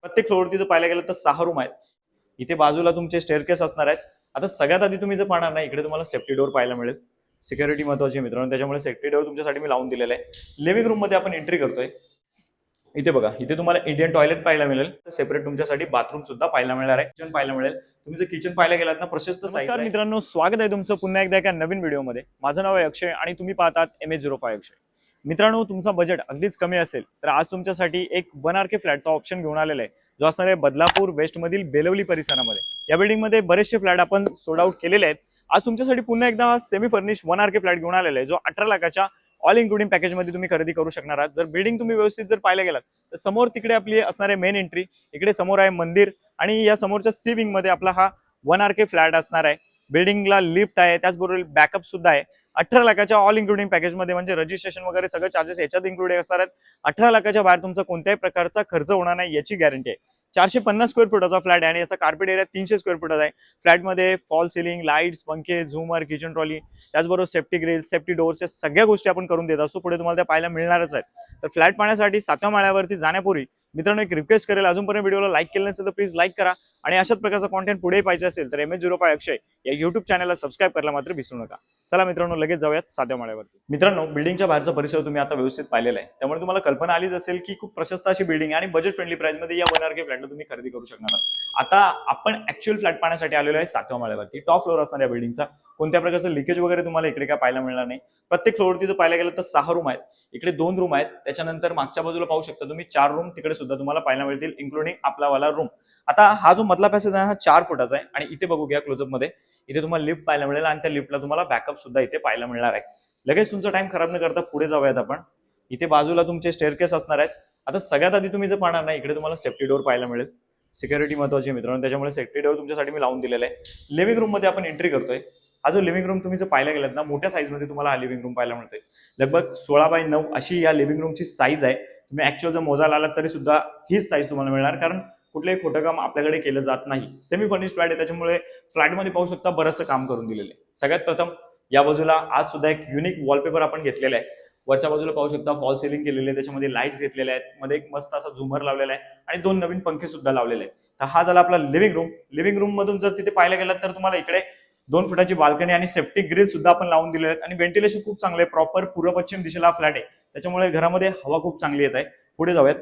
प्रत्येक फ्लोअरवरती जर पाहायला गेलं तर 6 रूम आहेत. इथे बाजूला तुमचे स्टेअरकेस असणार आहेत. आता सगळ्यात आधी तुम्ही जर पाहणार ना, इकडे तुम्हाला सेफ्टी डोअर पाहायला मिळेल. सिक्युरिटी महत्वाची आहे मित्रांनो, त्याच्यामुळे सेफ्टी डोअर तुमच्यासाठी मी लावून दिलेला आहे. लिव्हिंग रूम मध्ये आपण एंट्री करतोय. इथे बघा, इथे तुम्हाला इंडियन टॉयलेट पाहायला मिळेल. सेपरेट तुमच्यासाठी बाथरूम सुद्धा पाहायला मिळणार आहे. किचन पाहायला मिळेल. तुम्ही जर किचन पाहायला गेलात ना, प्रशस्त साईज आहे. नमस्कार मित्रांनो, स्वागत आहे तुमचं पुन्हा एकदा एका नवीन व्हिडिओमध्ये. माझं नाव आहे अक्षय आणि तुम्ही पाहतात MH05 अक्षय. मित्रांनो, तुमचा बजेट अगदीच कमी असेल तर आज तुमच्यासाठी एक 1 RK फ्लॅटचा ऑप्शन घेऊन आलेला आहे, जो असणार आहे बदलापूर वेस्ट मधील बेलवली परिसरामध्ये. या बिल्डिंग मध्ये बरेचसे फ्लॅट आपण सोल्ड आउट केलेले आहेत. आज तुमच्यासाठी पुन्हा एकदा हा सेमी फर्निश 1 RK फ्लॅट घेऊन आलेला आहे, जो 18 लाखाच्या ऑल इन्क्लुडिंग पॅकेज मध्ये तुम्ही खरेदी करू शकणार आहात. जर बिल्डिंग तुम्ही व्यवस्थित जर पाहायला गेलात तर समोर तिकडे आपली असणारे मेन एंट्री, इकडे समोर आहे मंदिर आणि या समोरच्या सी विंग मध्ये आपला हा 1 RK फ्लॅट असणार आहे. बिल्डिंगला लिफ्ट आहे, त्याचबरोबर बॅकअप सुद्धा आहे. 18 लाखाच्या ऑल इन्क्लुडिंग पॅकेज मध्ये, म्हणजे रजिस्ट्रेशन वगैरे सगळे चार्जेस याच्यात इन्क्लुडेड असणार आहेत. 18 लाखाच्या बाहेर तुमचा कोणत्याही प्रकारचा खर्च होणार नाही याची गॅरंटी आहे. 450 स्क्वेअर फुटाचा फ्लॅट आहे आणि याचा कार्पेट एरिया 300 स्क्वेअर फुटाचा आहे. फ्लॅटमध्ये फॉल सिलिंग, लाईट्स, पंखे, झूमर, किचन ट्रॉली, त्याचबरोबर सेफ्टी ग्रिल, सेफ्टी डोर्स, या सगळ्या गोष्टी आपण करून देत असतो. पुढे तुम्हाला त्या पाहायला मिळणारच आहेत. तर फ्लॅट पाहण्यासाठी 7व्या माळ्यावरती जाण्यापूर्वी मित्रांनो एक रिक्वेस्ट करेल, अजूनपर्यंत व्हिडिओला लाईक केलं नसेल तर प्लीज लाईक करा आणि अशाच प्रकारचा कॉन्टेंट पुढे पाहिजे असेल तर MH05 अक्षय या युट्यूब चॅनलला सबस्क्राईब करायला मात्र विसरू नका. चला मित्रांनो, लगेच जाऊयात 7व्या माळ्यावरती. मित्रांनो, बिल्डिंगच्या बाहेरचा परिसर तुम्ही आता व्यवस्थित पाहिलेला आहे, त्यामुळे तुम्हाला कल्पना आलीच असेल की खूप प्रशस्त अशी बिल्डिंग आणि बजेट फ्रेंडली प्राइस मध्ये या 1 RK फ्लॅटला तुम्ही खरेदी करू शकणार आहात. आता आपण ऍक्च्युअल फ्लॅट पाहण्यासाठी आलेलो आहे 7व्या माळ्यावरती. टॉप फ्लोअर असणार या बिल्डिंगचा. कोणत्या प्रकारचं लिकेज वगैरे तुम्हाला इकडे काय पाहायला मिळणार नाही. प्रत्येक फ्लोअरवरती जर पाहायला गेलं तर 6 रूम आहेत. इकडे 2 रूम आहेत. त्याच्यानंतर मागच्या बाजूला पाहू शकता तुम्ही 4 रूम तिकडे सुद्धा तुम्हाला पाहायला मिळतील, इन्क्लुडिंग आपला वाला रूम. आता हा जो मधला पॅसेज आहे हा 4 फुटाचा आहे आणि इथे बघू घ्या क्लोजअप मध्ये, इथे तुम्हाला लिफ्ट पाहायला मिळेल आणि त्या लिफ्टला तुम्हाला बॅकअप सुद्धा इथे पाहायला मिळणार आहे. लगेच तुमचा टाइम खराब न करता पुढे जाऊयात आपण. इथे बाजूला तुमचे स्टेअरकेस असणार आहेत. आता सगळ्यात आधी तुम्ही जर पाहणार ना, इकडे तुम्हाला सेफ्टी डोअर पाहायला मिळेल. सिक्युरिटी महत्वाची आहे मित्रांनो, त्याच्यामुळे सेफ्टी डोअर तुमच्यासाठी मी लावून दिलेला आहे. लिव्हिंग रूम मध्ये आपण एंट्री करतोय. हा जो लिव्हिंग रूम तुम्ही जर पाहायला गेलात ना, मोठ्या साईज मध्ये तुम्हाला हा लिव्हिंग रूम पाहायला मिळतोय. लगभग 16x9 अशी या लिव्हिंग रूमची साईज आहे. तुम्ही ऍक्च्युअल जर मोजायला आलात तरी सुद्धा हीच साईज तुम्हाला मिळणार, कारण कुठलंही खोटं काम आपल्याकडे केलं जात नाही. सेमी फर्निश फ्लॅट आहे, त्याच्यामुळे फ्लॅटमध्ये पाहू शकता बरंचसं काम करून दिलेलं आहे. सगळ्यात प्रथम या बाजूला आज सुद्धा एक युनिक वॉलपेपर आपण घेतलेला आहे. वरच्या बाजूला पाहू शकता फॉल सिलिंग केलेली आहे, त्याच्यामध्ये लाईट्स घेतलेल्या आहेत, मध्ये एक मस्त असा झुमर लावलेला आहे आणि 2 नवीन पंखे सुद्धा लावलेले आहेत. तर हा झाला आपला लिव्हिंग रूम. लिव्हिंग रूम मधून जर तिथे पाहायला गेलात तर तुम्हाला इकडे 2 फुटाची बाल्कनी आणि सेफ्टी ग्रिल सुद्धा आपण लावून दिलेले आहेत आणि व्हेंटिलेशन खूप चांगलं आहे. प्रॉपर पूर्व पश्चिम दिशेला हा फ्लॅट आहे, त्याच्यामुळे घरामध्ये हवा खूप चांगली येत आहे. पुढे जाऊयात.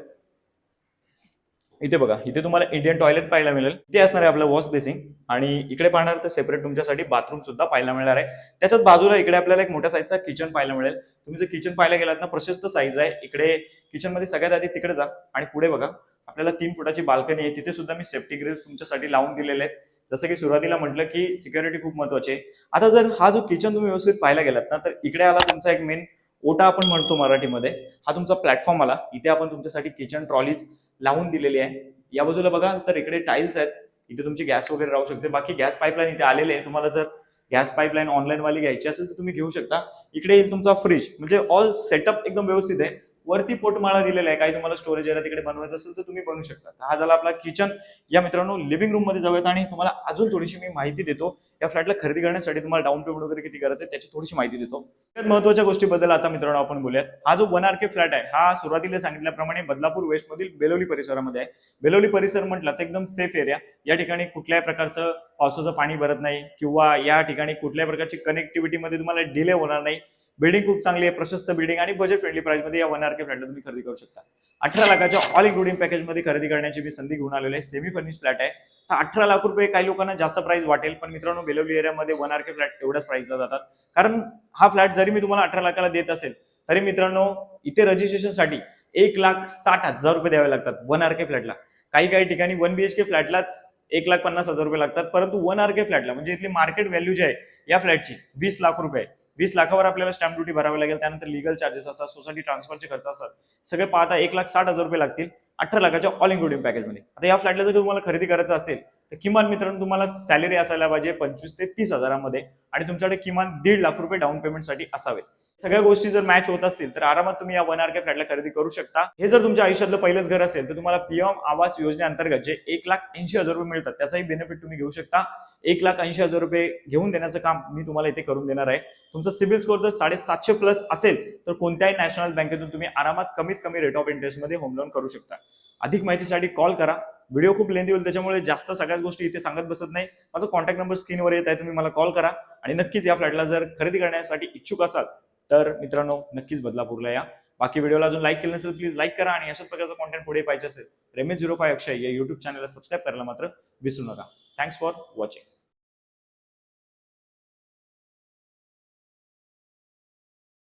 इथे बघा, इथे तुम्हाला इंडियन टॉयलेट पाहायला मिळेल. इथे असणार आहे आपलं वॉश बेसिंग आणि इकडे पाहणार तर सेपरेट तुमच्यासाठी बाथरूम सुद्धा पाहायला मिळणार आहे. त्याच्याच बाजूला इकडे आपल्याला एक मोठ्या साईजचा किचन पाहायला मिळेल. तुम्ही जर किचन पाहायला गेलात ना, प्रशस्त साईज आहे. इकडे किचन मध्ये सगळ्यात आधी तिकडे जा आणि पुढे बघा, आपल्याला 3 फुटाची बाल्कनी आहे. तिथे सुद्धा मी सेफ्टी ग्रिल्स तुमच्यासाठी लावून दिलेले आहेत. जसं की सुरुवातीला म्हटलं की सिक्युरिटी खूप महत्वाची आहे. आता जर हा जो किचन तुम्ही व्यवस्थित पाहायला गेलात ना, तर इकडे आला तुमचा एक मेन ओटा आपण म्हणतो मराठीमध्ये, हा तुमचा प्लॅटफॉर्म आला. इथे आपण तुमच्यासाठी किचन ट्रॉलीज लावून दिलेली आहे. या बाजूला बघाल तर इकडे टाइल्स आहेत. इथे तुमची गॅस वगैरे राहू शकते. बाकी गॅस पाईपलाईन इथे आलेले आहे. तुम्हाला जर गॅस पाईपलाईन ऑनलाईन वाली घ्यायची असेल तर तुम्ही घेऊ शकता. इकडे येईल तुमचा फ्रीज, म्हणजे ऑल सेटअप एकदम व्यवस्थित आहे. वरती पोटमाळा दिलेला आहे, काही तुम्हाला स्टोरेज एरिया तिकडे बनवायचं असेल तर तुम्ही बनवू शकता. हा झाला आपला किचन. या मित्रांनो, लिव्हिंग रूम मध्ये जाऊयात आणि तुम्हाला अजून थोडीशी मी माहिती देतो. या फ्लॅटला खरेदी करण्यासाठी तुम्हाला डाऊन पेमेंट वगैरे किती करायचं आहे त्याची थोडीशी माहिती देतो. सगळ्यात महत्त्वाच्या गोष्टीबद्दल आता मित्रांनो आपण बोलूयात. हा जो 1 RK फ्लॅट आहे हा सुरुवातीला सांगितल्याप्रमाणे बदलापूर वेस्ट मधील बेलवली परिसरामध्ये आहे. बेलवली परिसर म्हटलं तर एकदम सेफ एरिया. या ठिकाणी कुठल्याही प्रकारचं पावसाचं पाणी भरत नाही किंवा या ठिकाणी कुठल्याही प्रकारची कनेक्टिव्हिटी मध्ये तुम्हाला डिले होणार नाही. बिल्डिंग खूप चांगली आहे, प्रशस्त बिल्डिंग आणि बजेट फ्रेंडली प्राइस मध्ये या 1 RK फ्लॅटला तुम्ही खरेदी करू शकता. 18 लाखाच्या ऑल इन्क्लुडिंग पॅकेज मध्ये खरेदी करण्याची मी संधी घेऊन आलेलो आहे. सेमी फर्निश फ्लॅट आहे. तर 18 लाख रुपये काही लोकांना जास्त प्राइस वाटेल, पण मित्रांनो बेलवली एरियामध्ये 1 RK फ्लॅट एवढ्याच प्राइसला जातात. कारण हा फ्लॅट जरी मी तुम्हाला 18 लाखाला देत असेल तरी मित्रांनो इथे रजिस्ट्रेशनसाठी 1,60,000 रुपये द्यावे लागतात 1 RK फ्लॅटला. काही काही ठिकाणी 1 BHK फ्लॅटलाच 1,50,000 रुपये लागतात, परंतु 1 RK फ्लॅटला म्हणजे इथली मार्केट व्हॅल्यू जी आहे या फ्लॅटची 20 लाख रुपये. 20 लाखावर आपल्याला स्टॅम्प ड्युटी भरावी लागेल, त्यानंतर लिगल चार्जेस असतात, सोसायटी ट्रान्सफरचे खर्च असतात, सगळे पाहता 1,60,000 रुपये लागतील 18 लाखाच्या ऑल इन्क्लुडिंग पॅकेजमध्ये. आता या फ्लॅटला जर तुम्हाला खरेदी करायचं असेल तर किमान मित्रांनो तुम्हाला सॅलरी असायला पाहिजे 25 ते 30 हजारामध्ये आणि तुमच्याकडे किमान 1.5 लाख रुपये डाऊन पेमेंटसाठी असावे. सगळ्या गोष्टी जर मॅच होत असतील तर आरामात तुम्ही या 1 RK फ्लॅटला खरेदी करू शकता. हे जर तुमच्या आयुष्यातलं पहिलंच घर असेल तर तुम्हाला पीएम आवास योजनेअंतर्गत जे 1,80,000 रुपये मिळतात त्याचाही बेनिफिट तुम्ही घेऊ शकता. 1,80,000 रुपये घेऊन देण्याचं काम मी तुम्हाला इथे करून देणार आहे. तुमचा सिबिल स्कोर जर 750 प्लस असेल तर कोणत्याही नॅशनल बँकेतून तुम्ही आरामात कमीत कमी रेट ऑफ इंटरेस्ट मध्ये होम लोन करू शकता. अधिक माहितीसाठी कॉल करा. व्हिडिओ खूप लेंदी होईल त्याच्यामुळे जास्त सगळ्याच गोष्टी इथे सांगत बसत नाही. माझा कॉन्टॅक्ट नंबर स्क्रीनवर येत आहे, तुम्ही मला कॉल करा. आणि नक्कीच या फ्लॅटला जर खरेदी करण्यासाठी इच्छुक असाल तर मित्रांनो नक्कीच बदलापूरला या. बाकी व्हिडिओला अजून लाईक केलं नसेल प्लीज लाईक करा आणि अशाच प्रकारचा कॉन्टेंट पुढे पाहिजे असेल रमेश 05 अक्षय या युट्यूब चॅनलला सबस्क्राईब करायला मात्र विसरू नका. Thanks for watching.